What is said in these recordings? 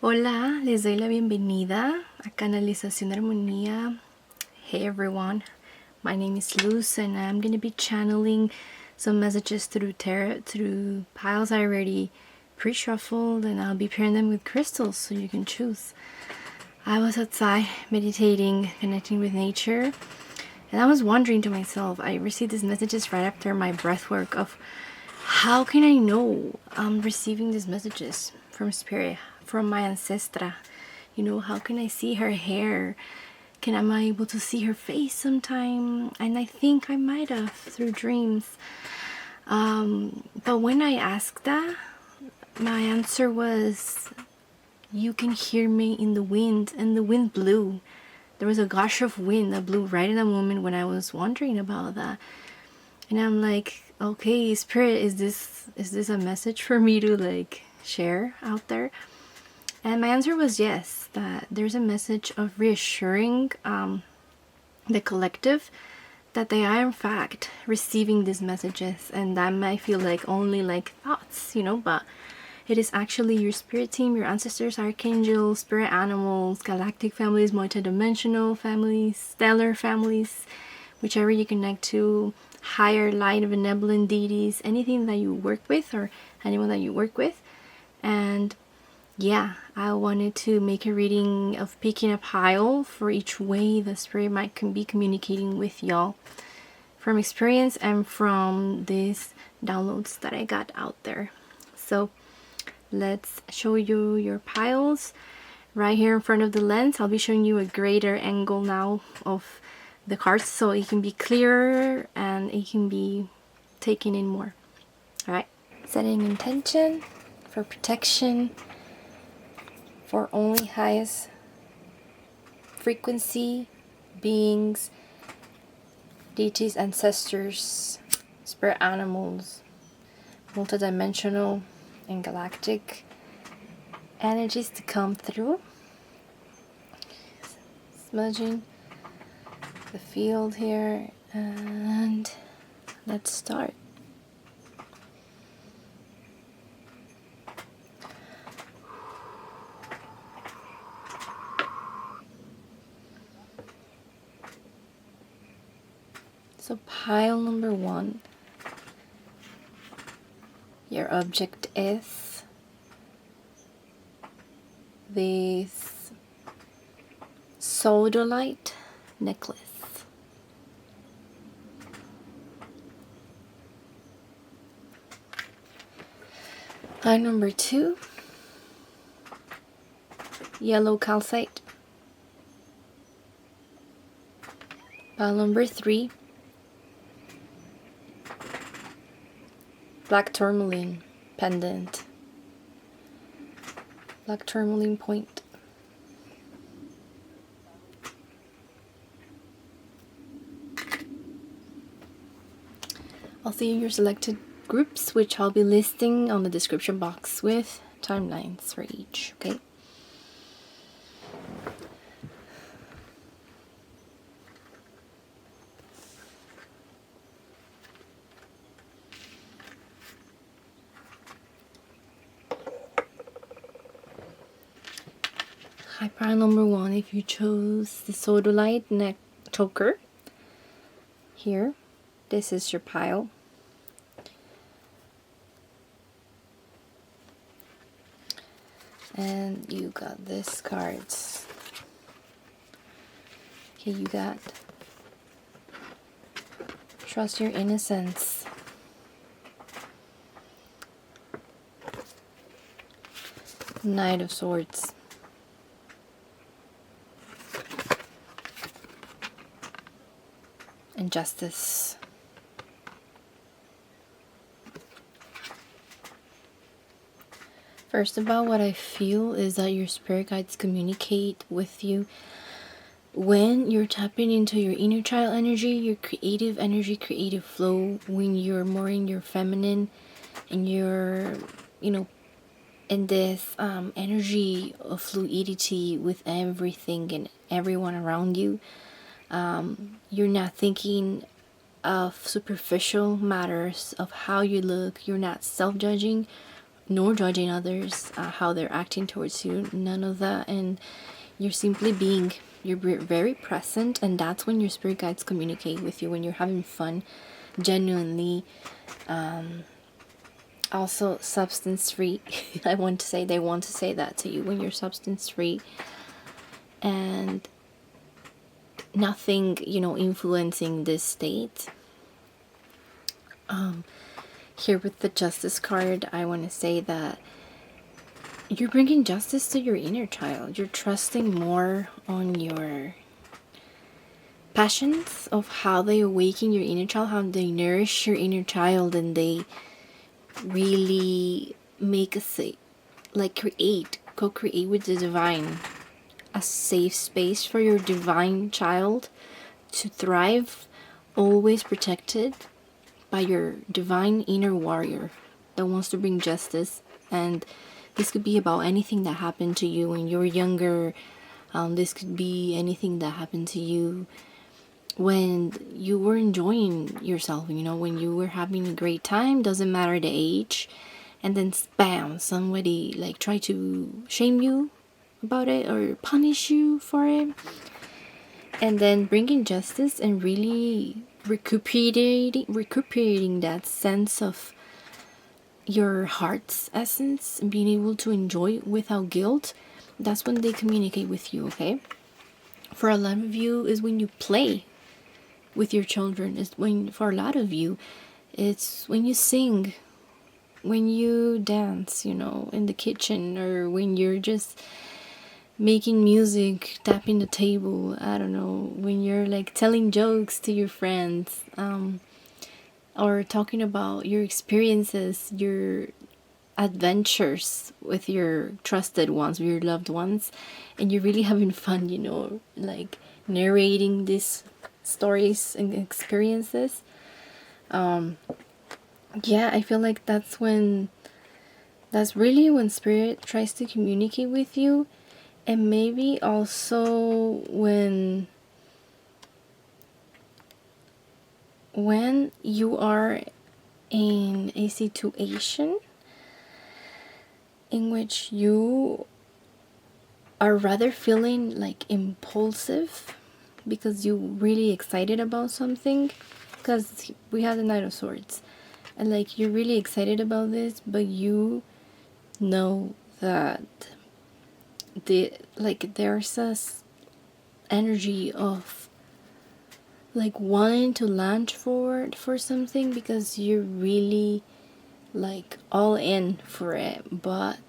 Hola, les doy la bienvenida a Canalización de Armonía. Hey everyone, my name is Luz and I'm going to be channeling some messages through tarot, through piles I already pre-shuffled, and I'll be pairing them with crystals so you can choose. I was outside meditating, connecting with nature, and I was wondering to myself, I received these messages right after my breath work of how can I know I'm receiving these messages from spirit, from my ancestra? You know, how can I see her hair? Am I able to see her face sometime? And I think I might have through dreams. But when I asked that, my answer was, you can hear me in the wind, and the wind blew. There was a gush of wind that blew right in the moment when I was wondering about that. And I'm like, okay, spirit, is this a message for me to like share out there? And my answer was yes, that there's a message of reassuring the collective that they are in fact receiving these messages, and that might feel like only like thoughts, you know, but it is actually your spirit team, your ancestors, archangels, spirit animals, galactic families, multidimensional families, stellar families, whichever you connect to, higher light benevolent deities, anything that you work with or anyone that you work with. And yeah, I wanted to make a reading of picking a pile for each way the spirit might be communicating with y'all from experience and from these downloads that I got out there. So let's show you your piles right here in front of the lens. I'll be showing you a greater angle now of the cards so it can be clearer and it can be taken in more. Alright, setting intention for protection for only highest frequency beings, deities, ancestors, spirit animals, multidimensional and galactic energies to come through. Smudging the field here, and let's start. So pile number 1, your object is this sodolite necklace. Pile number 2, yellow calcite. Pile number 3, black tourmaline pendant, black tourmaline point. I'll see your selected groups, which I'll be listing on the description box with timelines for each, okay? Hi, pile number 1, if you chose the sodolite neck choker, here, this is your pile. And you got this cards. Okay, you got trust your innocence, Knight of Swords, and Justice. First, about what I feel is that your spirit guides communicate with you when you're tapping into your inner child energy, your creative energy, creative flow, when you're more in your feminine and you're, you know, in this energy of fluidity with everything and everyone around you. You're not thinking of superficial matters of how you look. You're not self-judging. nor judging others, how they're acting towards you, none of that. And you're simply being, you're very present, and that's when your spirit guides communicate with you, when you're having fun, genuinely. Also substance free. They want to say that to you, when you're substance free and nothing, influencing this state. Here with the Justice card, I want to say that you're bringing justice to your inner child. You're trusting more on your passions of how they awaken your inner child, how they nourish your inner child, and they really make co-create with the divine, a safe space for your divine child to thrive, always protected by your divine inner warrior that wants to bring justice. And this could be about anything that happened to you when you were younger. This could be anything that happened to you when you were enjoying yourself, when you were having a great time, doesn't matter the age, and then spam, somebody like try to shame you about it or punish you for it. And then bringing justice and really recuperating that sense of your heart's essence and being able to enjoy it without guilt. That's when they communicate with you, okay? For a lot of you is when you play with your children. Is when, for a lot of you, it's when you sing, when you dance, in the kitchen, or when you're just making music, tapping the table, I don't know, when you're like telling jokes to your friends, or talking about your experiences, your adventures with your trusted ones, with your loved ones, and you're really having fun, like narrating these stories and experiences. Yeah, I feel like that's really when spirit tries to communicate with you. And maybe also when you are in a situation in which you are rather feeling like impulsive because you're really excited about something, because we have the Knight of Swords, and like you're really excited about this, but you know that there's this energy of like wanting to launch forward for something because you're really like all in for it, but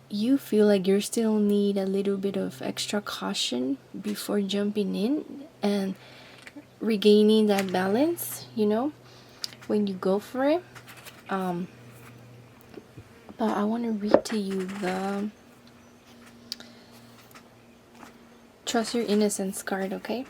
you feel like you still need a little bit of extra caution before jumping in and regaining that balance, when you go for it. But I want to read to you the Trust Your Innocence card, okay?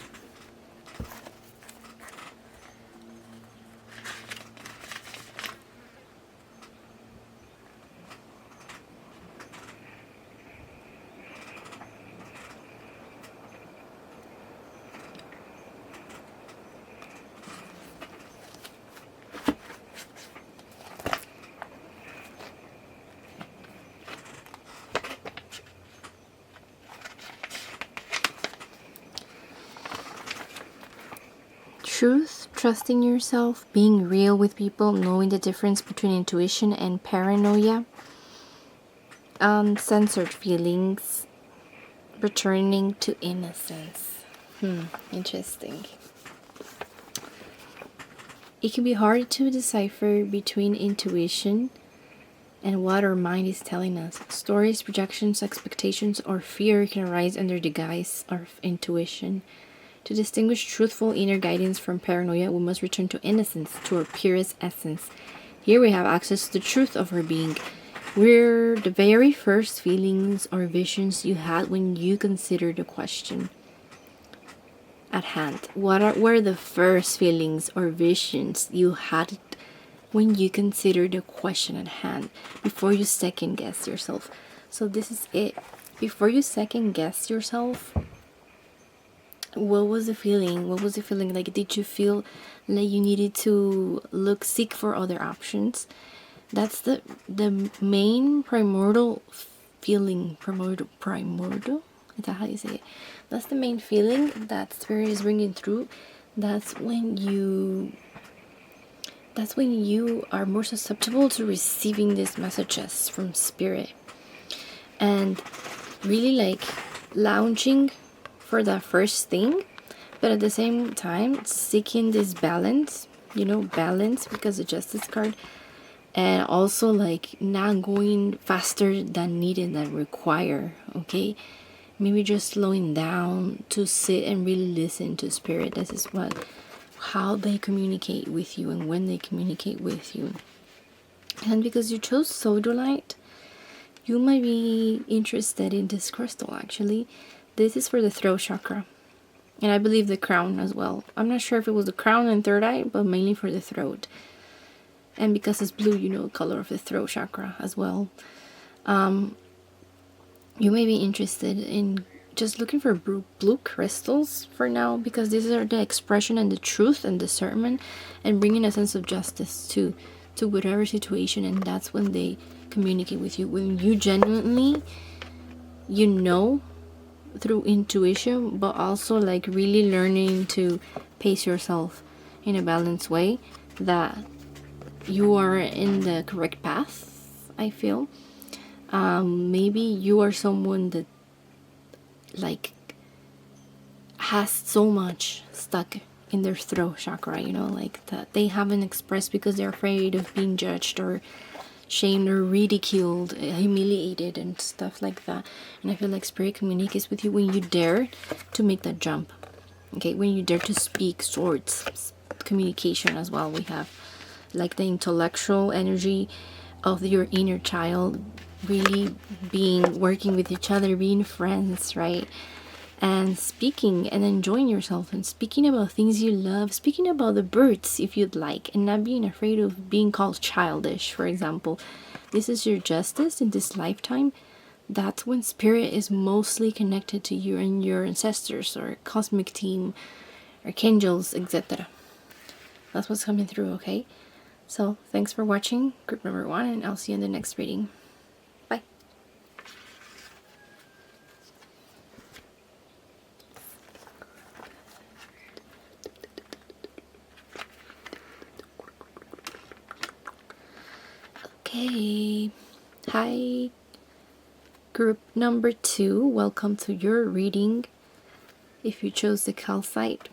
Truth, trusting yourself, being real with people, knowing the difference between intuition and paranoia, uncensored feelings, returning to innocence. Interesting. It can be hard to decipher between intuition and what our mind is telling us. Stories, projections, expectations, or fear can arise under the guise of intuition. To distinguish truthful inner guidance from paranoia, we must return to innocence, to our purest essence. Here we have access to the truth of our being. We're the very first feelings or visions you had when you considered the question at hand. What were the first feelings or visions you had when you considered the question at hand, before you second guess yourself? So this is it. Before you second guess yourself, what was the feeling? Like, did you feel like you needed to seek for other options? That's the main primordial feeling. Primordial? Is that how you say it? That's the main feeling that spirit is bringing through. That's when you are more susceptible to receiving these messages from spirit, and really like lounging for that first thing, but at the same time seeking this balance, balance, because the Justice card, and also like not going faster than needed, than require. Okay, maybe just slowing down to sit and really listen to spirit. This is how they communicate with you and when they communicate with you. And because you chose sodolite, you might be interested in this crystal. Actually, this is for the throat chakra, and I believe the crown as well. I'm not sure if it was the crown and third eye, but mainly for the throat. And because it's blue, color of the throat chakra as well. You may be interested in just looking for blue crystals for now, because these are the expression and the truth and discernment, and bringing a sense of justice to whatever situation. And that's when they communicate with you, when you genuinely, through intuition, but also like really learning to pace yourself in a balanced way, that you are in the correct path, I feel. Maybe you are someone that like has so much stuck in their throat chakra, like that they haven't expressed because they're afraid of being judged or shamed or ridiculed, humiliated, and stuff like that. And I feel like spirit communicates with you when you dare to make that jump. Okay, when you dare to speak swords communication as well. We have like the intellectual energy of your inner child really working with each other, being friends, right? And speaking and enjoying yourself, and speaking about things you love, speaking about the birds if you'd like, and not being afraid of being called childish, for example. This is your justice in this lifetime. That's when spirit is mostly connected to you and your ancestors or cosmic team, archangels, etc. That's what's coming through, okay? So thanks for watching group number 1, and I'll see you in the next reading. Bye. Okay. Hi, group number 2. Welcome to your reading. If you chose the calcite,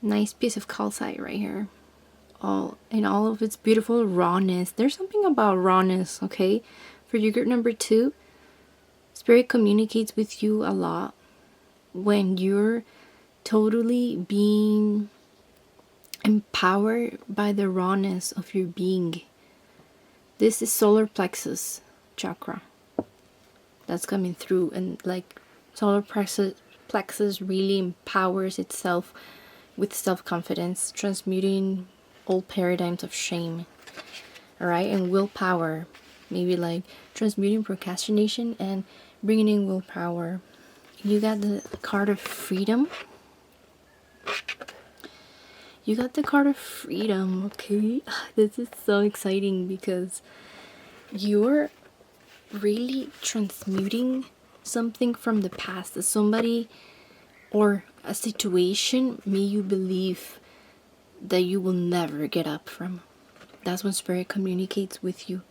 nice piece of calcite right here, all of its beautiful rawness. There's something about rawness, okay? For your group number 2, spirit communicates with you a lot when you're totally being empowered by the rawness of your being. This is solar plexus chakra that's coming through, and like solar plexus really empowers itself with self-confidence, transmuting old paradigms of shame, alright, and willpower, maybe like transmuting procrastination and bringing in willpower. You got the card of freedom. You got the card of freedom, okay? This is so exciting because you're really transmuting something from the past, that somebody or a situation may you believe that you will never get up from. That's when spirit communicates with you.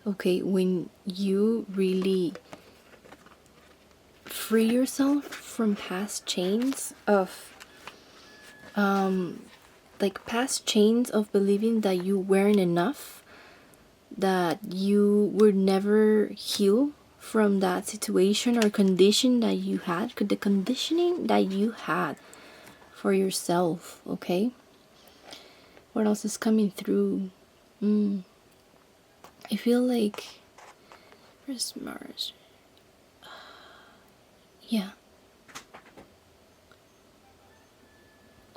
Okay, when you really free yourself from past chains of past chains of believing that you weren't enough, that you would never heal from that situation or condition that you had, the conditioning that you had for yourself, okay? What else is coming through? I feel like, where's Mars? Yeah.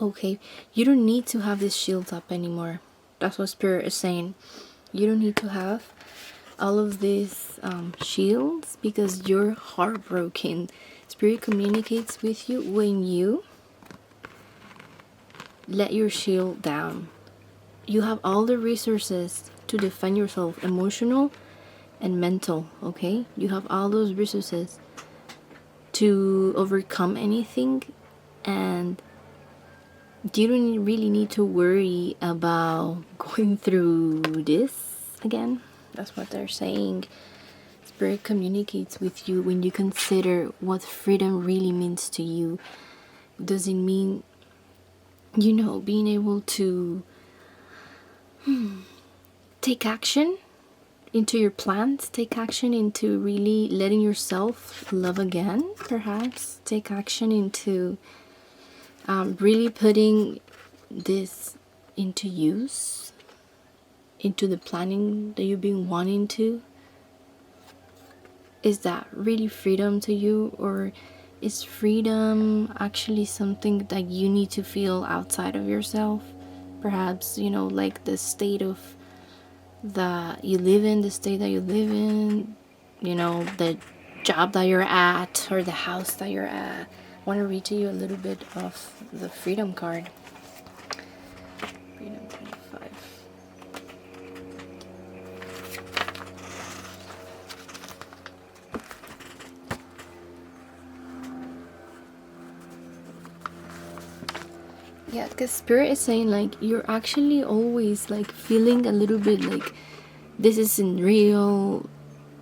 Okay, you don't need to have these shields up anymore. That's what spirit is saying. You don't need to have all of these shields because you're heartbroken. Spirit communicates with you when you let your shield down. you have all the resources to defend yourself, emotional and mental, okay? You have all those resources to overcome anything, and you don't really need to worry about going through this again. That's what they're saying. Spirit communicates with you when you consider what freedom really means to you. Does it mean, being able to take action into your plans, take action into really letting yourself love again, perhaps take action into really putting this into use, into the planning that you've been wanting to? Is that really freedom to you, or is freedom actually something that you need to feel outside of yourself? Perhaps, like the state of that you live in, the state that you live in, the job that you're at, or the house that you're at. I want to read to you a little bit of the freedom card. Freedom 25. Yeah, because Spirit is saying, like, you're actually always, like, feeling a little bit like this isn't real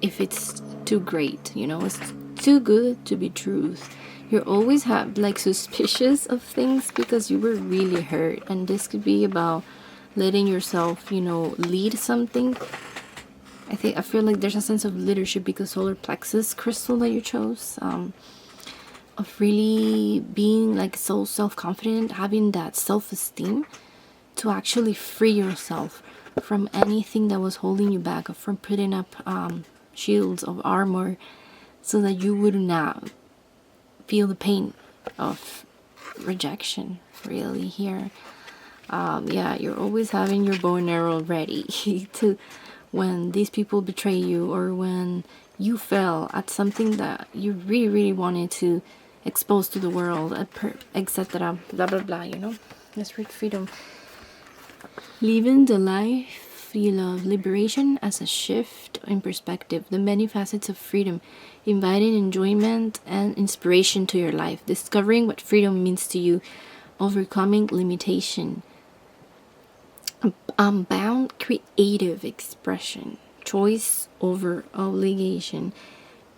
if it's too great, it's too good to be truth. You're always like suspicious of things because you were really hurt, and this could be about letting yourself, lead something. I feel like there's a sense of leadership because solar plexus crystal that you chose, of really being like so self-confident, having that self-esteem to actually free yourself from anything that was holding you back, from putting up shields of armor so that you would not feel the pain of rejection, really, here. You're always having your bow and arrow ready to when these people betray you, or when you fail at something that you really, really wanted to expose to the world, etc. Blah blah blah. Let's read freedom. Living the life you love, liberation as a shift in perspective, the many facets of freedom, inviting enjoyment and inspiration to your life, discovering what freedom means to you, overcoming limitation, unbound creative expression, choice over obligation.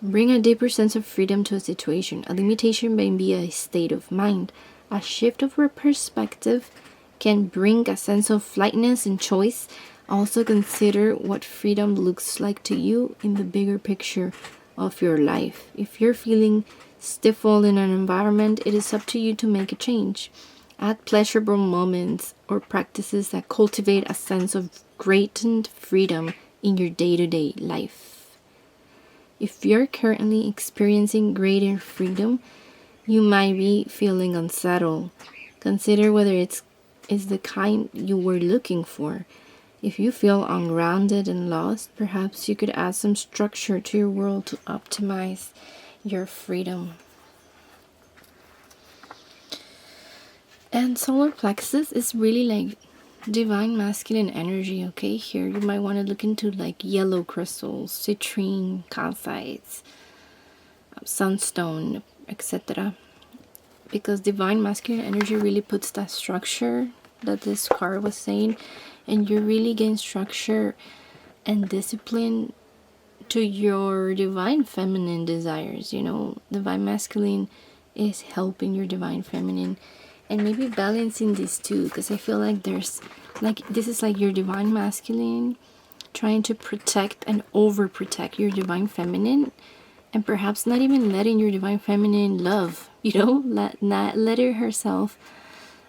Bring a deeper sense of freedom to a situation. A limitation may be a state of mind. A shift of perspective can bring a sense of lightness and choice. Also consider what freedom looks like to you in the bigger picture of your life. If you're feeling stifled in an environment, it is up to you to make a change. Add pleasurable moments or practices that cultivate a sense of greater freedom in your day-to-day life. If you're currently experiencing greater freedom, you might be feeling unsettled. Consider whether it's the kind you were looking for. If you feel ungrounded and lost, perhaps you could add some structure to your world to optimize your freedom. And solar plexus is really like divine masculine energy, okay? Here you might want to look into like yellow crystals, citrine, calcites, sunstone, etc. Because divine masculine energy really puts that structure that this card was saying, and you really gain structure and discipline to your divine feminine desires. Divine masculine is helping your divine feminine, and maybe balancing these two, because I feel like there's like this is like your divine masculine trying to protect and overprotect your divine feminine, and perhaps not even letting your divine feminine love, not letting herself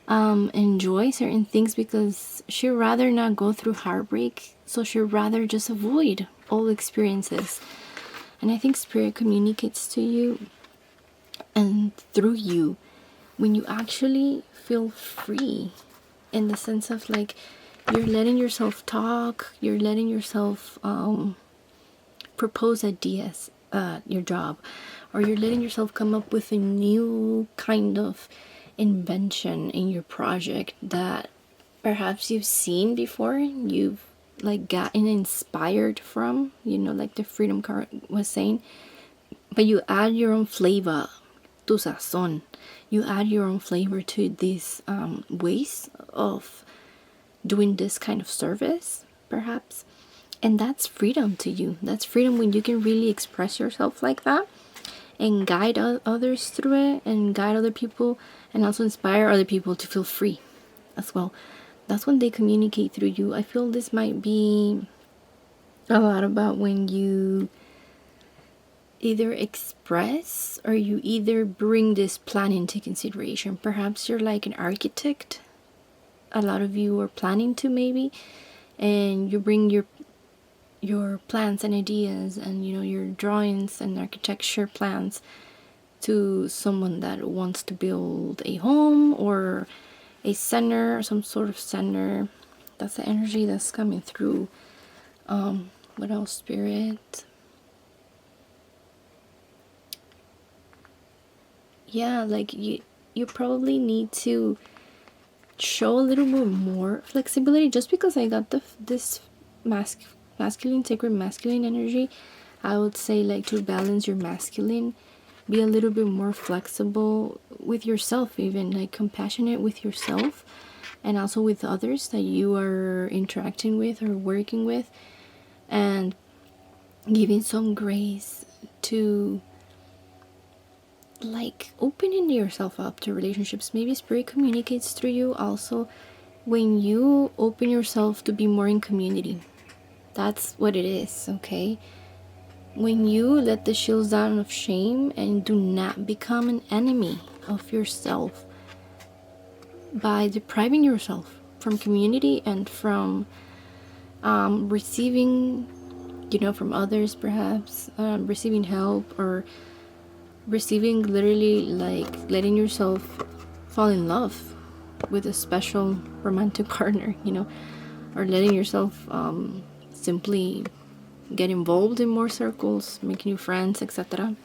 enjoy certain things, because she'd rather not go through heartbreak, so she'd rather just avoid all experiences. And I think Spirit communicates to you and through you when you actually feel free, in the sense of like you're letting yourself talk, you're letting yourself propose ideas at your job, or you're letting yourself come up with a new kind of invention in your project that perhaps you've seen before, you've like gotten inspired from, like the freedom card was saying, but you add your own flavor, tu sazón. You add your own flavor to these ways of doing this kind of service, perhaps. And that's freedom to you. That's freedom when you can really express yourself like that and guide others through it, and guide other people, and also inspire other people to feel free as well. That's when they communicate through you. I feel this might be a lot about when you either express or you either bring this plan into consideration. Perhaps you're like an architect. A lot of you are planning to, maybe, and you bring your plans and ideas and your drawings and architecture plans to someone that wants to build a home or a center, or some sort of center. That's the energy that's coming through. What else, Spirit? Yeah, like you probably need to show a little bit more flexibility. Just because I got this masculine, sacred masculine energy, I would say, like, to balance your masculine, be a little bit more flexible with yourself, even like compassionate with yourself and also with others that you are interacting with or working with, and giving some grace to like opening yourself up to relationships. Maybe Spirit communicates through you also when you open yourself to be more in community. That's what it is, okay? When you let the shields down of shame and do not become an enemy of yourself by depriving yourself from community and from receiving, from others, perhaps receiving help, or receiving, literally, like letting yourself fall in love with a special romantic partner, or letting yourself simply get involved in more circles, make new friends, etc.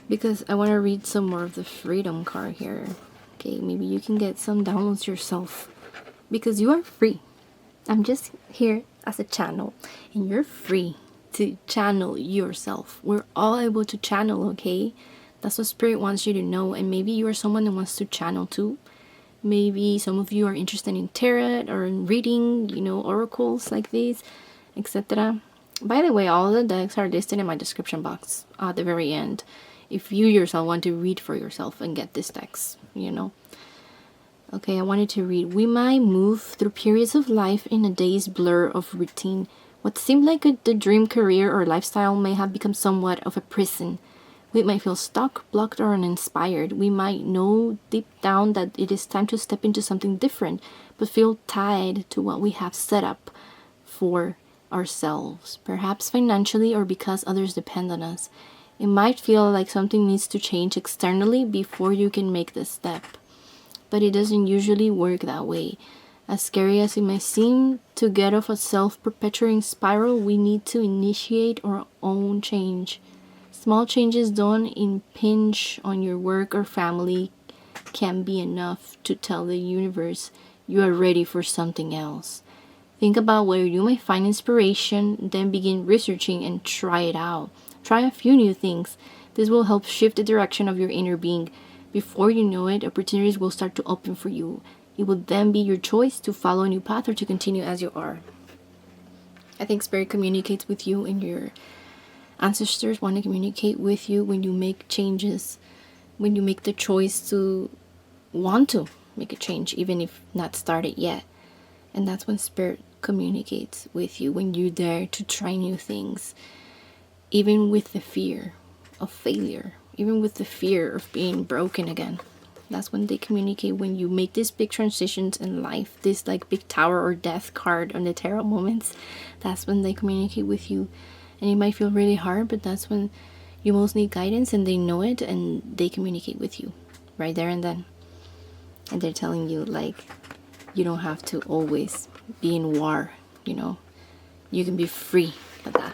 Because I want to read some more of the freedom card here. Okay, maybe you can get some downloads yourself, because you are free. I'm just here as a channel, and you're free to channel yourself. We're all able to channel, okay? That's what Spirit wants you to know. And maybe you are someone that wants to channel too. Maybe some of you are interested in tarot or in reading, oracles like these, etc. By the way, all the decks are listed in my description box at the very end, if you yourself want to read for yourself and get these decks, Okay, I wanted to read. We might move through periods of life in a day's blur of routine. What seemed like the dream career or lifestyle may have become somewhat of a prison. We might feel stuck, blocked, or uninspired. We might know deep down that it is time to step into something different, but feel tied to what we have set up for ourselves, perhaps financially or because others depend on us. It might feel like something needs to change externally before you can make this step, but it doesn't usually work that way. As scary as it may seem, to get off a self-perpetuating spiral, we need to initiate our own change. Small changes done impinge on your work or family can be enough to tell the universe you are ready for something else. Think about where you might find inspiration, then begin researching and try it out. Try a few new things. This will help shift the direction of your inner being. Before you know it, opportunities will start to open for you. It will then be your choice to follow a new path or to continue as you are. I think Spirit communicates with you, and your ancestors want to communicate with you when you make changes, when you make the choice to want to make a change, even if not started yet. And that's when Spirit communicates with you, when you dare to try new things, even with the fear of failure, even with the fear of being broken again. That's when they communicate. When you make these big transitions in life, this like big tower or death card on the tarot moments, that's when they communicate with you. And it might feel really hard, but that's when you most need guidance, and they know it, and they communicate with you right there and then. And they're telling you, like, you don't have to always be in war, you can be free of that.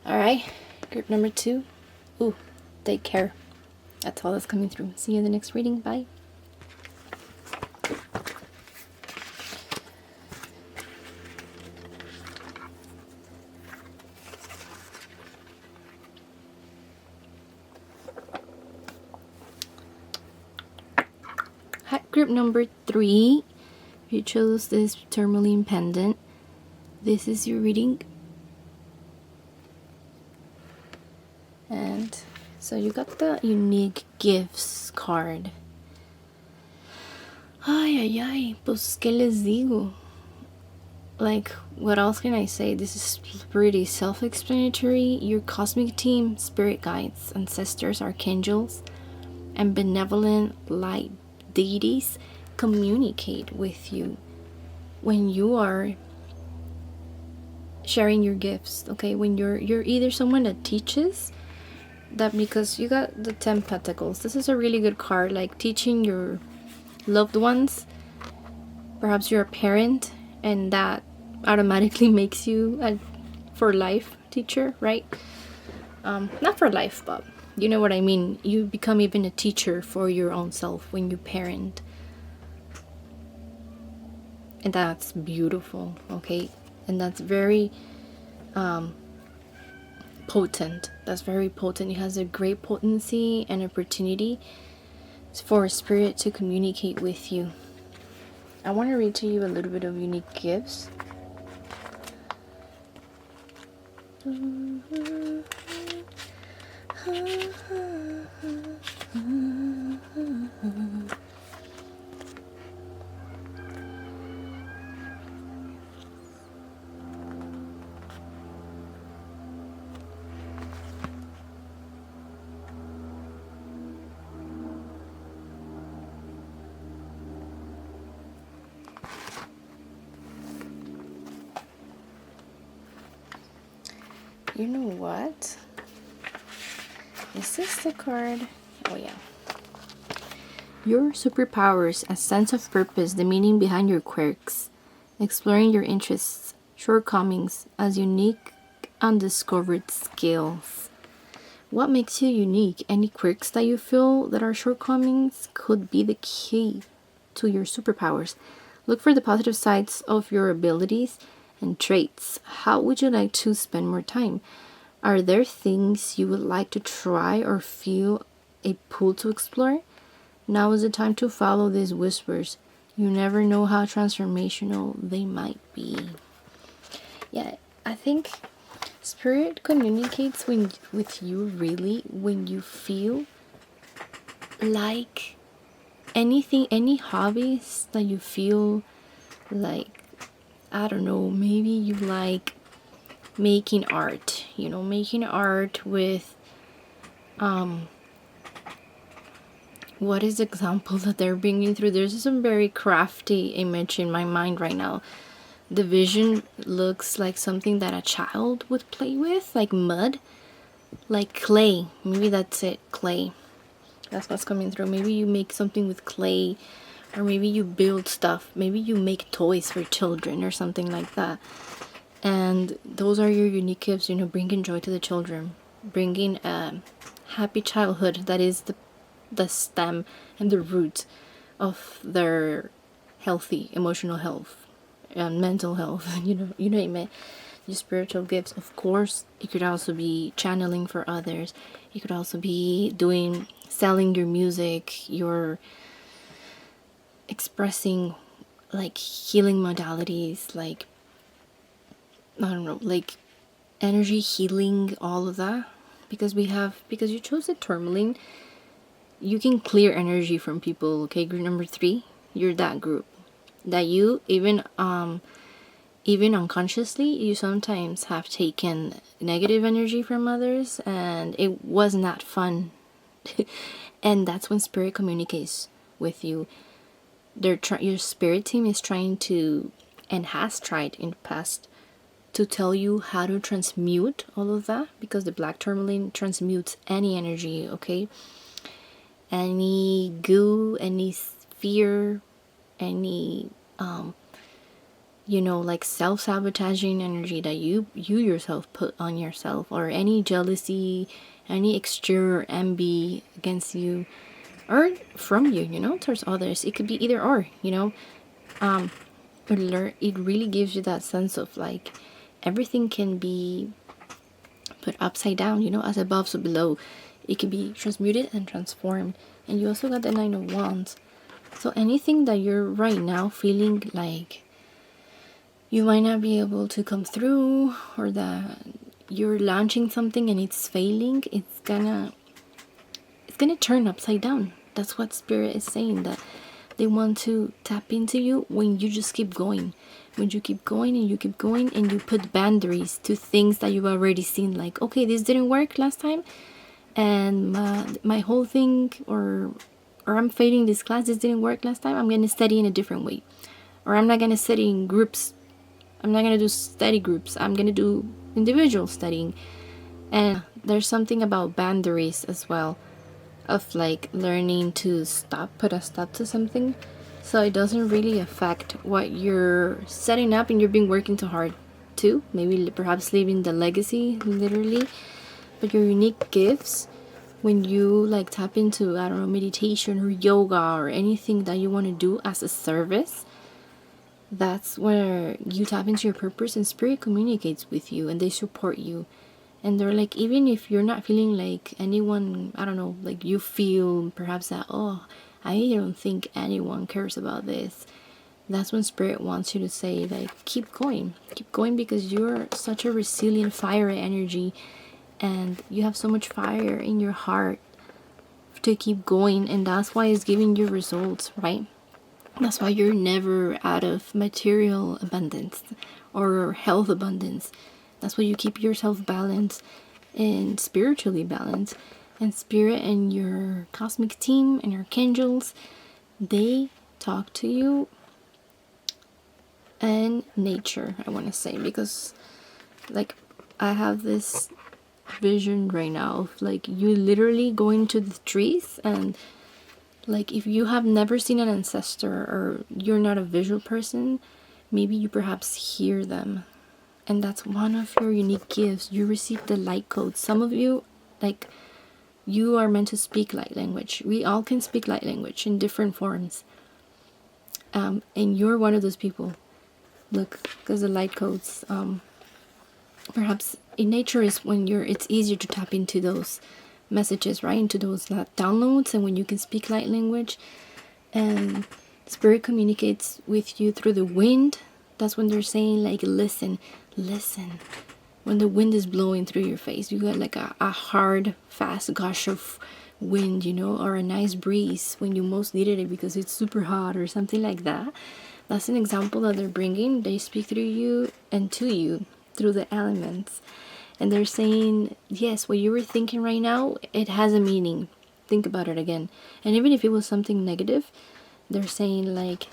All right, group number 2. Ooh, take care. That's all that's coming through. See you in the next reading. Bye. group number 3. You chose this tourmaline pendant. This is your reading. And so you got the unique gifts card. Ay, pues que les digo? Like, what else can I say? This is pretty self-explanatory. Your cosmic team, spirit guides, ancestors, archangels, and benevolent light deities communicate with you when you are sharing your gifts, okay? When you're either someone that teaches, that because you got the 10 pentacles. This is a really good card, like teaching your loved ones. Perhaps you're a parent and that automatically makes you a for life teacher, right? Not for life, but you know what I mean. You become even a teacher for your own self when you parent, and that's beautiful, okay? And that's very potent. That's very potent. It has a great potency and opportunity for spirit to communicate with you. I want to read to you a little bit of unique gifts. You know what? Is this the card? Oh yeah. Your superpowers, a sense of purpose, the meaning behind your quirks, exploring your interests, shortcomings as unique, undiscovered skills. What makes you unique? Any quirks that you feel that are shortcomings could be the key to your superpowers. Look for the positive sides of your abilities and traits. How would you like to spend more time? Are there things you would like to try or feel a pull to explore? Now is the time to follow these whispers. You never know how transformational they might be. Yeah, I think spirit communicates with you really when you feel like anything, any hobbies that you feel like, I don't know, maybe you like making art, making art with, what is the example that they're bringing through? There's some very crafty image in my mind right now. The vision looks like something that a child would play with, like mud, like clay. Maybe that's it, clay. That's what's coming through. Maybe you make something with clay, or maybe you build stuff. Maybe you make toys for children or something like that. And those are your unique gifts, bringing joy to the children, bringing a happy childhood that is the stem and the root of their healthy emotional health and mental health. You name it. Your spiritual gifts, of course. It could also be channeling for others. It could also be selling your music, your expressing like healing modalities, like, I don't know, like energy healing, all of that. Because you chose the tourmaline, you can clear energy from people, okay? Group number 3, you're that group that you even unconsciously, you sometimes have taken negative energy from others and it was not fun. And that's when spirit communicates with you. Your spirit team is trying to, and has tried in the past, to tell you how to transmute all of that, because the black tourmaline transmutes any energy, okay? Any goo, any fear, any like self-sabotaging energy that you yourself put on yourself, or any jealousy, any exterior envy against you or from you, towards others. It could be either or, it really gives you that sense of like everything can be put upside down, as above so below. It can be transmuted and transformed. And you also got the 9 of Wands. So anything that you're right now feeling like you might not be able to come through, or that you're launching something and it's failing, it's gonna turn upside down. That's what Spirit is saying, that they want to tap into you when you just keep going. When you keep going and you keep going and you put boundaries to things that you've already seen, like, okay, this didn't work last time, and my whole thing, or I'm failing this class, this didn't work last time, I'm going to study in a different way. Or I'm not going to study in groups. I'm not going to do study groups. I'm going to do individual studying. And there's something about boundaries as well, of like learning to put a stop to something, so it doesn't really affect what you're setting up and you've been working too hard to, maybe perhaps leaving the legacy literally. But your unique gifts, when you like tap into, I don't know, meditation or yoga or anything that you want to do as a service, that's where you tap into your purpose, and Spirit communicates with you and they support you. And they're like, even if you're not feeling like anyone, I don't know, like you feel perhaps that, oh, I don't think anyone cares about this. That's when Spirit wants you to say, like, keep going, because you're such a resilient fiery energy, and you have so much fire in your heart to keep going, and that's why it's giving you results, right? That's why you're never out of material abundance or health abundance. That's why you keep yourself balanced and spiritually balanced. And Spirit and your cosmic team and your archangels, they talk to you. And nature, I want to say, because like I have this vision right now of like you literally going to the trees, and like if you have never seen an ancestor or you're not a visual person, maybe you perhaps hear them. And that's one of your unique gifts. You receive the light code. Some of you, like, you are meant to speak light language. We all can speak light language in different forms. And you're one of those people. Look, because the light codes, perhaps in nature is when it's easier to tap into those messages, right? Into those downloads, and when you can speak light language. And Spirit communicates with you through the wind. That's when they're saying, like, listen. When the wind is blowing through your face, you got like a hard, fast gush of wind, or a nice breeze when you most needed it because it's super hot or something like that. That's an example that they're bringing. They speak through you and to you through the elements. And they're saying, yes, what you were thinking right now, it has a meaning. Think about it again. And even if it was something negative, they're saying, like,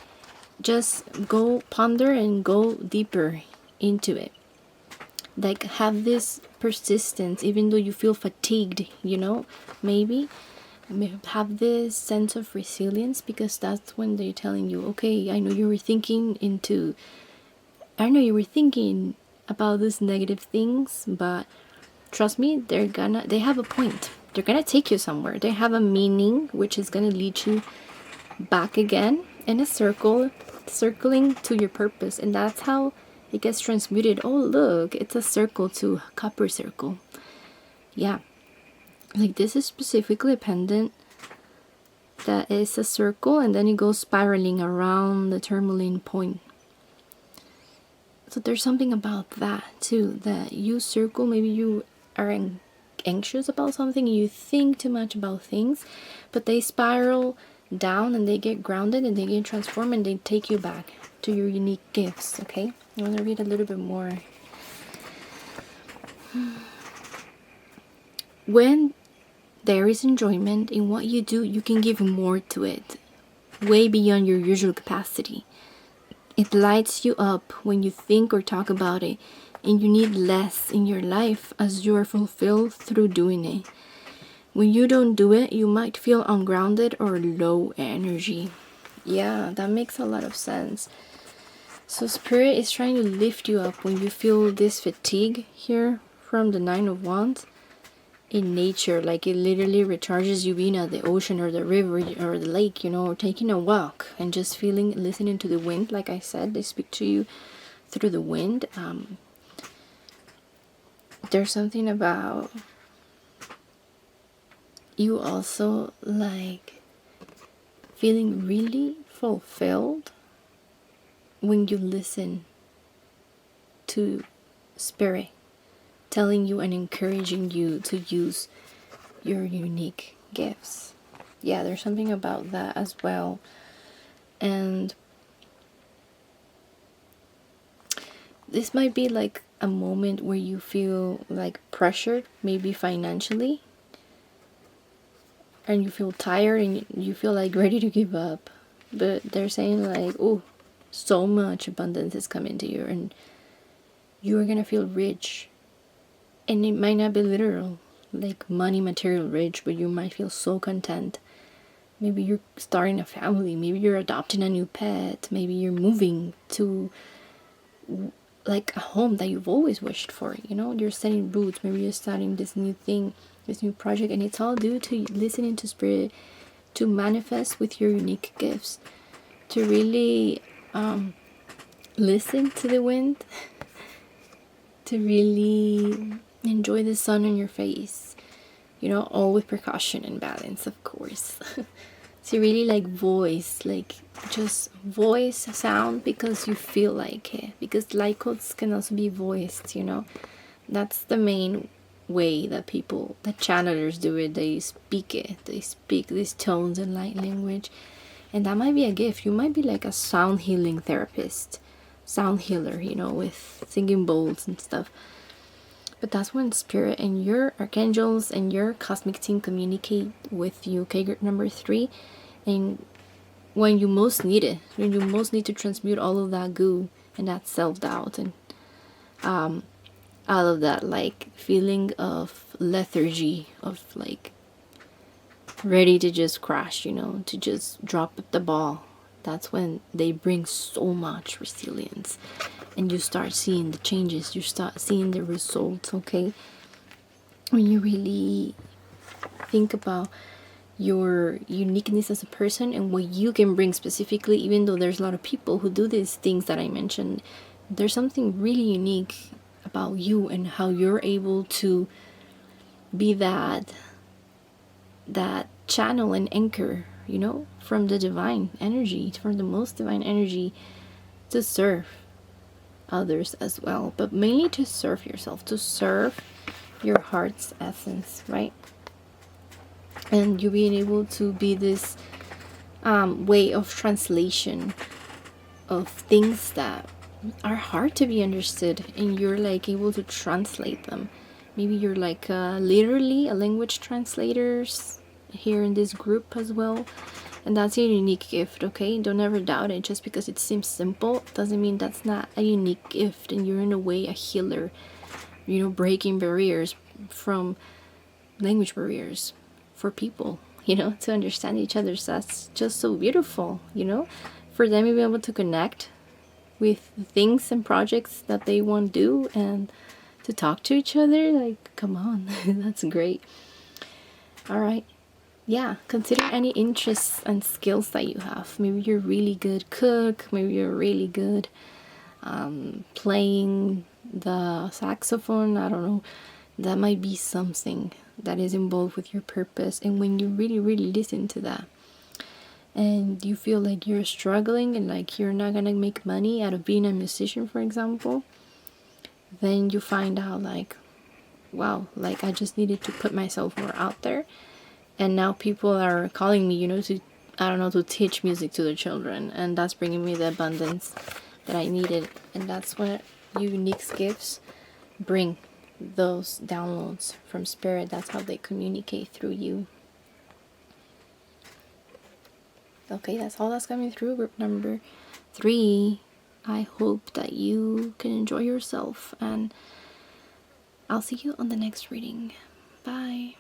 just go ponder and go deeper into it. Like, have this persistence even though you feel fatigued, maybe have this sense of resilience, because that's when they're telling you, okay, I know you were thinking about these negative things, but trust me, they have a point. They're gonna take you somewhere. They have a meaning, which is gonna lead you back again in a circling to your purpose. And that's how it gets transmuted. Oh, look, it's a circle to copper circle. Yeah, like this is specifically a pendant that is a circle, and then it goes spiraling around the tourmaline point. So there's something about that too, that you circle. Maybe you are anxious about something, you think too much about things, but they spiral down and they get grounded and they get transformed and they take you back to your unique gifts. Okay, I want to read a little bit more. When there is enjoyment in what you do, you can give more to it, way beyond your usual capacity. It lights you up when you think or talk about it, and you need less in your life as you are fulfilled through doing it. When you don't do it, you might feel ungrounded or low energy. Yeah, that makes a lot of sense. So Spirit is trying to lift you up when you feel this fatigue here from the 9 of Wands. In nature, like it literally recharges you being at the ocean or the river or the lake, or taking a walk and just listening to the wind. Like I said, they speak to you through the wind. There's something about you also, like, feeling really fulfilled when you listen to Spirit telling you and encouraging you to use your unique gifts. Yeah, there's something about that as well. And this might be like a moment where you feel like pressured, maybe financially, and you feel tired and you feel like ready to give up. But they're saying like, oh, so much abundance is coming to you and you're gonna feel rich. And it might not be literal, like money, material rich, but you might feel so content. Maybe you're starting a family, maybe you're adopting a new pet, maybe you're moving to like a home that you've always wished for, you know, you're setting roots, maybe you're starting this new thing, this new project, and it's all due to listening to Spirit, to manifest with your unique gifts, to really listen to the wind, to really enjoy the sun on your face, you know, all with precaution and balance, of course. To really like voice, like just voice sound because you feel like it, because light codes can also be voiced, you know. That's the main way that people, the channelers do it. They speak it, they speak these tones and light language, and that might be a gift. You might be like a sound healing therapist, sound healer, you know, with singing bowls and stuff. But that's when Spirit and your archangels and your cosmic team communicate with you. Okay, group number 3. And when you most need it, when you most need to transmute all of that goo and that self-doubt and all of that like feeling of lethargy, of like ready to just crash, you know, to just drop the ball. That's when they bring so much resilience and you start seeing the changes, you start seeing the results, okay? When you really think about your uniqueness as a person and what you can bring specifically, even though there's a lot of people who do these things that I mentioned, there's something really unique about you and how you're able to be that channel and anchor, you know, from the divine energy, from the most divine energy, to serve others as well, but mainly to serve yourself, to serve your heart's essence, right? And you being able to be this way of translation of things that are hard to be understood, and you're like able to translate them. Maybe you're like literally a language translators here in this group as well, and that's a unique gift, okay? Don't ever doubt it. Just because it seems simple doesn't mean that's not a unique gift, and you're in a way a healer, you know, breaking barriers, from language barriers for people, you know, to understand each other. So that's just so beautiful, you know, for them to be able to connect with things and projects that they want to do and to talk to each other. Like, come on. That's great. All right. Yeah, consider any interests and skills that you have. Maybe you're really good cook, maybe you're really good playing the saxophone, I don't know. That might be something that is involved with your purpose. And when you really, really listen to that, and you feel like you're struggling and like you're not gonna make money out of being a musician, for example, then you find out like, wow, like I just needed to put myself more out there. And now people are calling me, you know, to, I don't know, to teach music to the children. And that's bringing me the abundance that I needed. And that's what unique gifts bring, those downloads from Spirit. That's how they communicate through you. Okay, that's all that's coming through group number 3. I hope that you can enjoy yourself, and I'll see you on the next reading. Bye.